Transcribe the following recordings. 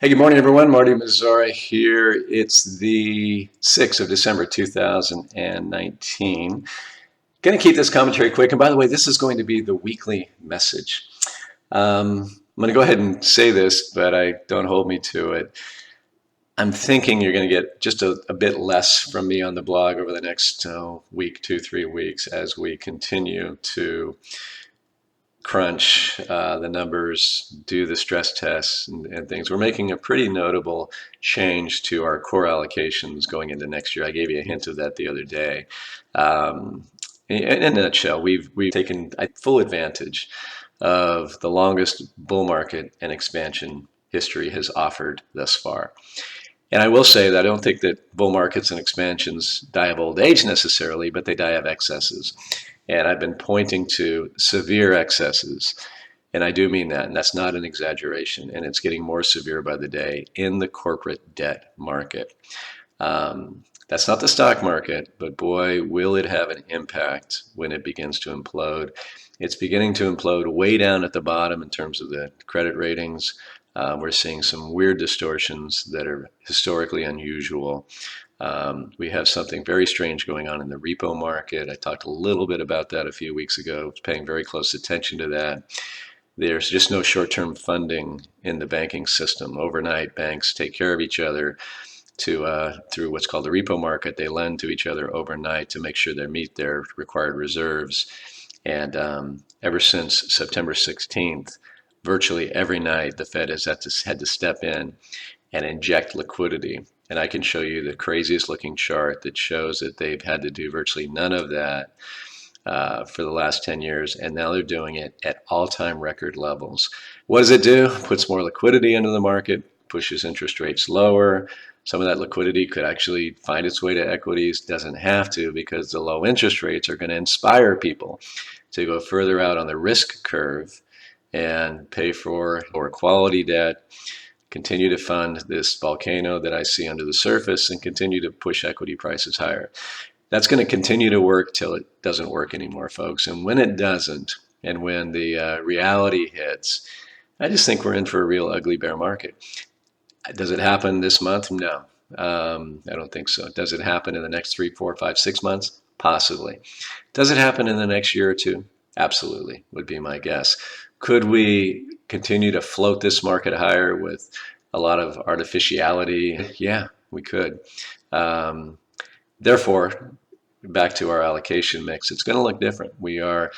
Hey, good morning, everyone. Marty Mazzara here. It's the 6th of December, 2019. Going to keep this commentary quick. And by the way, this is going to be the weekly message. I'm going to go ahead and say this, but don't hold me to it. I'm thinking you're going to get just a bit less from me on the blog over the next week, 2, 3 weeks as we continue to crunch the numbers, do the stress tests and things. We're making a pretty notable change to our core allocations going into next year. I gave you a hint of that the other day. In a nutshell, we've taken full advantage of the longest bull market and expansion history has offered thus far. And I will say that I don't think that bull markets and expansions die of old age necessarily, but they die of excesses. And I've been pointing to severe excesses. And I do mean that. And that's not an exaggeration. And it's getting more severe by the day in the corporate debt market. That's not the stock market, but boy, will it have an impact when it begins to implode. It's beginning to implode way down at the bottom in terms of the credit ratings. We're seeing some weird distortions that are historically unusual. We have something very strange going on in the repo market. I talked a little bit about that a few weeks ago. I was paying very close attention to that. There's just no short-term funding in the banking system. Overnight, banks take care of each other through what's called the repo market. They lend to each other overnight to make sure they meet their required reserves. And ever since September 16th, virtually every night, the Fed has had to step in and inject liquidity. And I can show you the craziest looking chart that shows that they've had to do virtually none of that for the last 10 years. And now they're doing it at all-time record levels. What does it do? Puts more liquidity into the market, pushes interest rates lower. Some of that liquidity could actually find its way to equities. Doesn't have to, because the low interest rates are going to inspire people to go further out on the risk curve and pay for lower quality debt, continue to fund this volcano that I see under the surface, and continue to push equity prices higher. That's going to continue to work till it doesn't work anymore, folks. And when it doesn't, and when the reality hits, I just think we're in for a real ugly bear market. Does it happen this month? No, I don't think so. Does it happen in the next 3, 4, 5, 6 months? Possibly. Does it happen in the next year or two? Absolutely, would be my guess. Could we continue to float this market higher with a lot of artificiality? Yeah, we could. Therefore, back to our allocation mix, it's going to look different. We are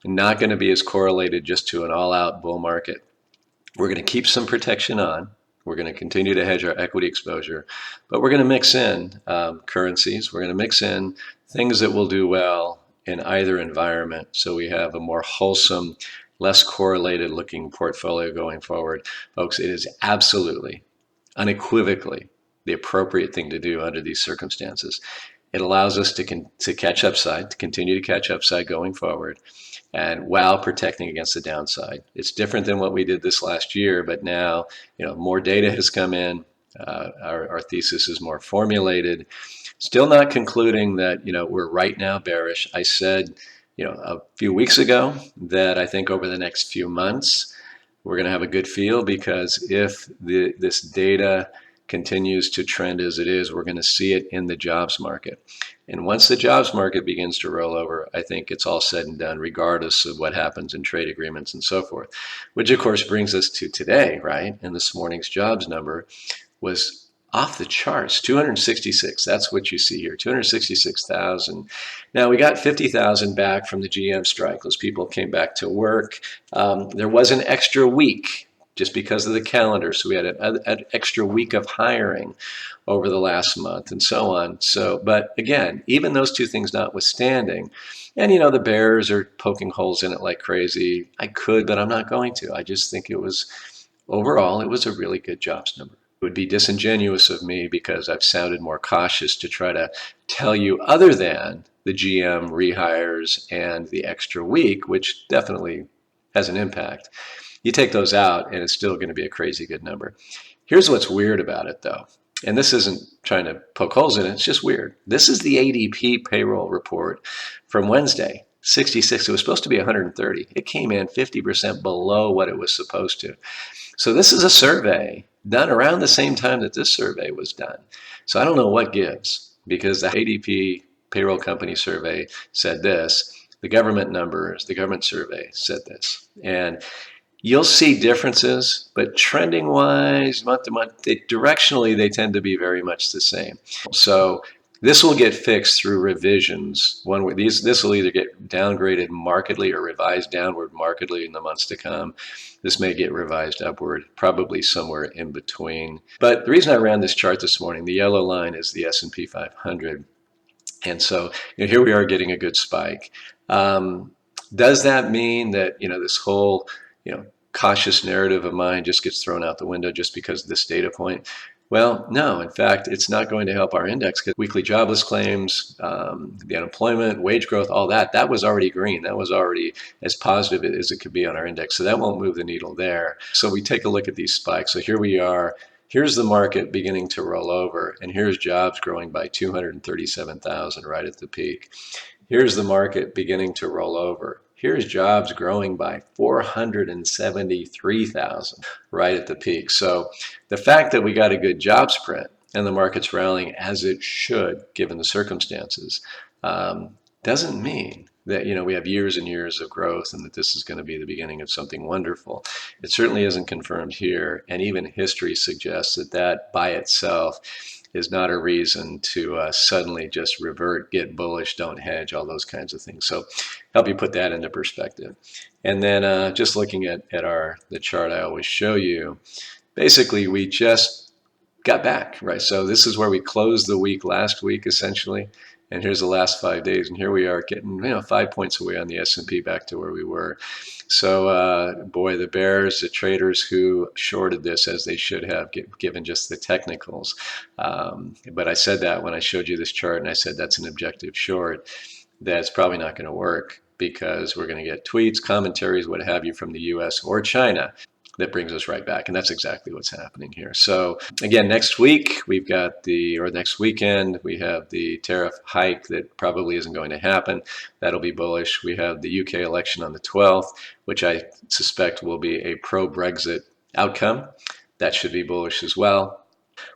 not going to be as correlated just to an all-out bull market. We're going to keep some protection on. We're going to continue to hedge our equity exposure, but we're going to mix in currencies. We're going to mix in things that will do well in either environment, so we have a more wholesome, less correlated looking portfolio going forward. Folks, it is absolutely, unequivocally the appropriate thing to do under these circumstances. It allows us to catch upside, to continue to catch upside going forward, and while protecting against the downside. It's different than what we did this last year, but now, more data has come in. Our thesis is more formulated. Still not concluding that, we're right now bearish. I said, a few weeks ago that I think over the next few months, we're going to have a good feel, because if this data continues to trend as it is, we're going to see it in the jobs market. And once the jobs market begins to roll over, I think it's all said and done, regardless of what happens in trade agreements and so forth. Which, of course, brings us to today, right? And this morning's jobs number was off the charts, 266. That's what you see here, 266,000. Now, we got 50,000 back from the GM strike. Those people came back to work. There was an extra week just because of the calendar. So we had an extra week of hiring over the last month and so on. So, but again, even those two things notwithstanding, and the bears are poking holes in it like crazy. I could, but I'm not going to. I just think overall, it was a really good jobs number. It would be disingenuous of me, because I've sounded more cautious, to try to tell you other than the GM rehires and the extra week, which definitely has an impact. You take those out, and it's still going to be a crazy good number. Here's what's weird about it, though. And this isn't trying to poke holes in it. It's just weird. This is the ADP payroll report from Wednesday. 66. It was supposed to be 130. It came in 50% below what it was supposed to. So this is a survey done around the same time that this survey was done. So I don't know what gives, because the ADP payroll company survey said this, the government numbers, the government survey said this. And you'll see differences, but trending wise, month to month, directionally, they tend to be very much the same. So this will get fixed through revisions. This will either get downgraded markedly or revised downward markedly in the months to come. This may get revised upward, probably somewhere in between. But the reason I ran this chart this morning, the yellow line is the S&P 500. And so here we are getting a good spike. Does that mean that this whole cautious narrative of mine just gets thrown out the window just because of this data point? Well, no. In fact, it's not going to help our index, because weekly jobless claims, the unemployment, wage growth, all that was already green. That was already as positive as it could be on our index. So that won't move the needle there. So we take a look at these spikes. So here we are. Here's the market beginning to roll over, and here's jobs growing by 237,000 right at the peak. Here's the market beginning to roll over. Here's jobs growing by 473,000 right at the peak. So the fact that we got a good jobs print and the market's rallying as it should, given the circumstances, doesn't mean that we have years and years of growth and that this is going to be the beginning of something wonderful. It certainly isn't confirmed here, and even history suggests that by itself is not a reason to suddenly just revert, get bullish, don't hedge, all those kinds of things. So help you put that into perspective. And then just looking at the chart I always show you, basically we just got back, right? So this is where we closed the week last week, essentially. And here's the last 5 days, and here we are getting 5 points away on the S&P back to where we were. So boy, the bears, the traders who shorted this, as they should have, given just the technicals. But I said that when I showed you this chart, and I said that's an objective short. That's probably not going to work, because we're going to get tweets, commentaries, what have you, from the US or China that brings us right back. And that's exactly what's happening here. So again, next week we've got next weekend, we have the tariff hike that probably isn't going to happen. That'll be bullish. We have the UK election on the 12th, which I suspect will be a pro-Brexit outcome. That should be bullish as well.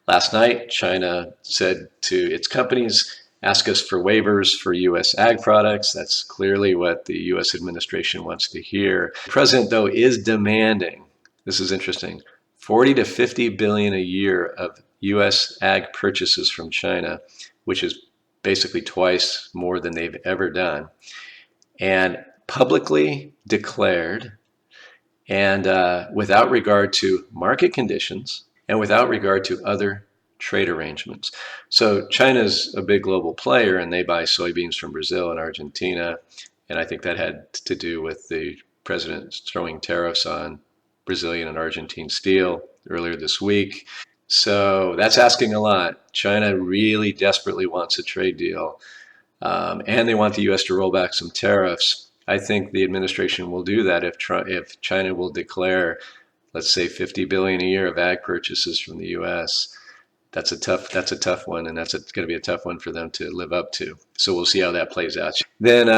Last night, China said to its companies, ask us for waivers for U.S. ag products. That's clearly what the U.S. administration wants to hear. The president, though, is demanding, this is interesting, 40 to 50 billion a year of U.S. ag purchases from China, which is basically twice more than they've ever done, and publicly declared, and without regard to market conditions and without regard to other trade arrangements. So China's a big global player, and they buy soybeans from Brazil and Argentina, and I think that had to do with the president throwing tariffs on Brazilian and Argentine steel earlier this week. So that's asking a lot. China really desperately wants a trade deal, and they want the U.S. to roll back some tariffs. I think the administration will do that if China will declare, let's say, 50 billion a year of ag purchases from the U.S. That's a tough one, and that's going to be a tough one for them to live up to. So we'll see how that plays out. Then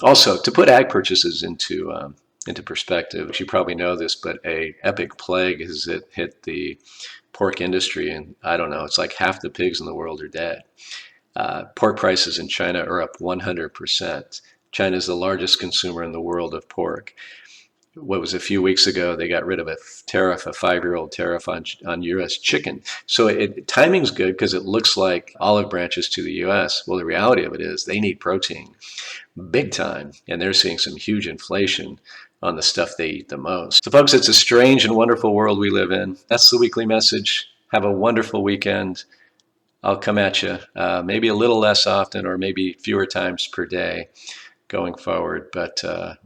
also, to put ag purchases into perspective, you probably know this, but a epic plague has hit the pork industry, and I don't know, it's like half the pigs in the world are dead. Pork prices in China are up 100%. China is the largest consumer in the world of pork. What was a few weeks ago, they got rid of a 5-year-old tariff on U.S. chicken. So timing's good, because it looks like olive branches to the U.S. Well, the reality of it is they need protein big time, and they're seeing some huge inflation on the stuff they eat the most. So folks, it's a strange and wonderful world we live in. That's the weekly message. Have a wonderful weekend. I'll come at you maybe a little less often, or maybe fewer times per day going forward, but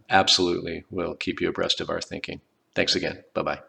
absolutely we'll keep you abreast of our thinking. Thanks again. Bye-bye.